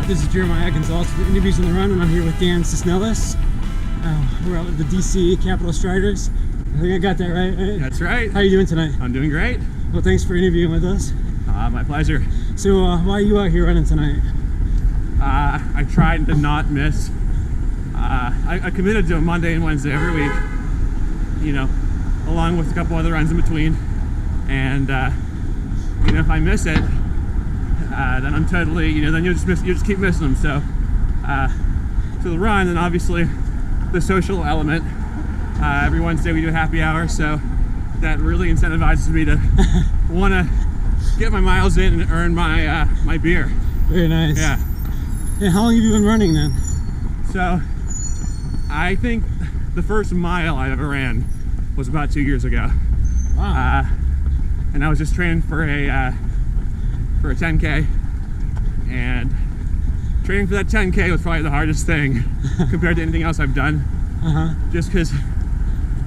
This is Jeremiah Gonzalez with the Interviews on the Run, and I'm here with Dan Cesnalis. We're out with the DC Capital Striders. I think I got that right? That's right. How are you doing tonight? I'm doing great. Well, thanks for interviewing with us. My pleasure. So, why are you out here running tonight? I tried to not miss. I committed to a Monday and Wednesday every week, you know, along with a couple other runs in between. And, you know, if I miss it, then I'm totally, you know, then you just keep missing them. So, to the run, and obviously the social element. Every Wednesday we do a happy hour, so that really incentivizes me to want to get my miles in and earn my my beer. Very nice. Yeah. And how long have you been running then? So, I think the first mile I ever ran was about 2 years ago. Wow. And I was just training for a 10K, and training for that 10K was probably the hardest thing compared to anything else I've done. Just because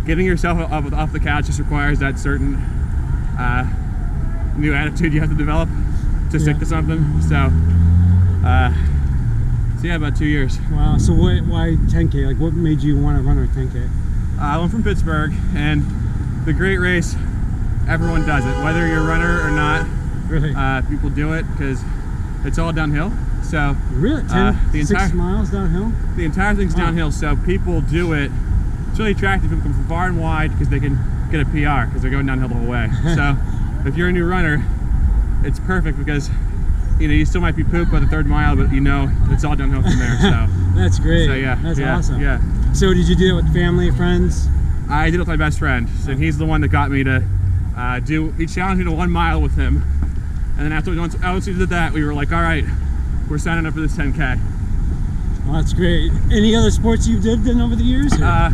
getting yourself off the couch just requires that certain new attitude you have to develop to stick to something. So yeah, about 2 years. Wow. So why 10K? Like, what made you want to run a 10K? I'm from Pittsburgh, and the great race, everyone does it, whether you're a runner or not. Really? People do it because it's all downhill. So really, 6 miles downhill? The entire thing's downhill, so people do it. It's really attractive. People come from far and wide because they can get a PR because they're going downhill the whole way. So if you're a new runner, it's perfect because, you know, you still might be pooped by the 3rd mile, but you know it's all downhill from there. So that's great. So yeah, that's awesome. Yeah. So did you do it with family, friends? I did it with my best friend, and he's the one that got me to he challenged me to 1 mile with him, and then after once we did that, we were like, all right, we're signing up for this 10K. Well, that's great. Any other sports you did then over the years? I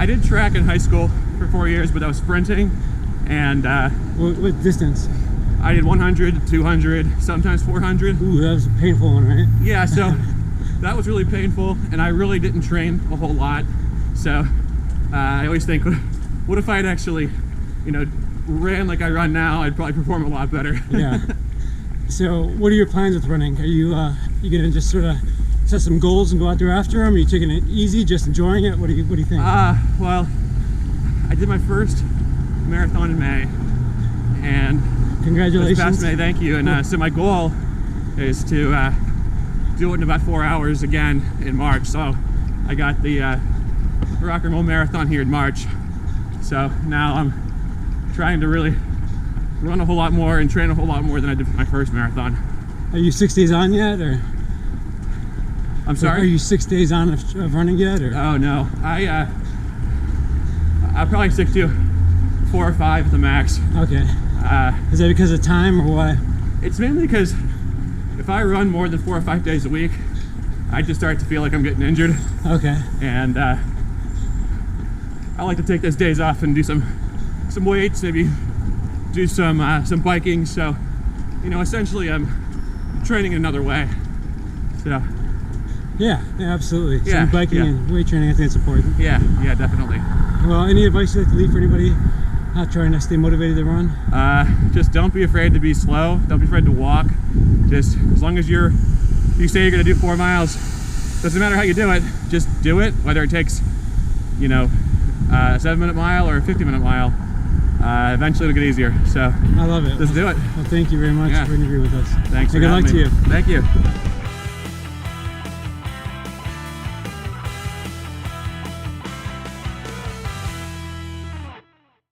did track in high school for 4 years, but that was sprinting, and what distance? I did 100, 200, sometimes 400. Ooh, that was a painful one, right? Yeah, so that was really painful, and I really didn't train a whole lot. So I always think, what if I had actually, you know, ran like I run now? I'd probably perform a lot better. Yeah. So what are your plans with running? Are you you gonna just sort of set some goals and go out there after them? Are you taking it easy, just enjoying it? What do you think? Well, I did my first marathon in May, and congratulations. This past May, thank you. And so my goal is to do it in about 4 hours again in March. So I got the Rock and Roll Marathon here in March. So now I'm trying to really run a whole lot more and train a whole lot more than I did for my first marathon. Are you 6 days on yet, or? I'm sorry? Are you 6 days on of running yet, or? Oh no, I'll probably stick to 4 or 5 at the max. Okay. Is that because of time or why? It's mainly because if I run more than 4 or 5 days a week, I just start to feel like I'm getting injured. Okay. And I like to take those days off and do some weights, maybe do some biking. So, you know, essentially I'm training another way. So yeah, absolutely. Yeah, so biking and weight training, I think it's important. Yeah, definitely. Well, any advice you'd like to leave for anybody not trying to stay motivated to run? Just don't be afraid to be slow. Don't be afraid to walk. Just as long as you say you're gonna do 4 miles, doesn't matter how you do it, just do it, whether it takes, you know, a 7-minute mile or a 50-minute mile. Eventually it'll get easier. So I love it. Just do it. Well, thank you very much for interviewing with us. Thanks. And good luck to you. Thank you.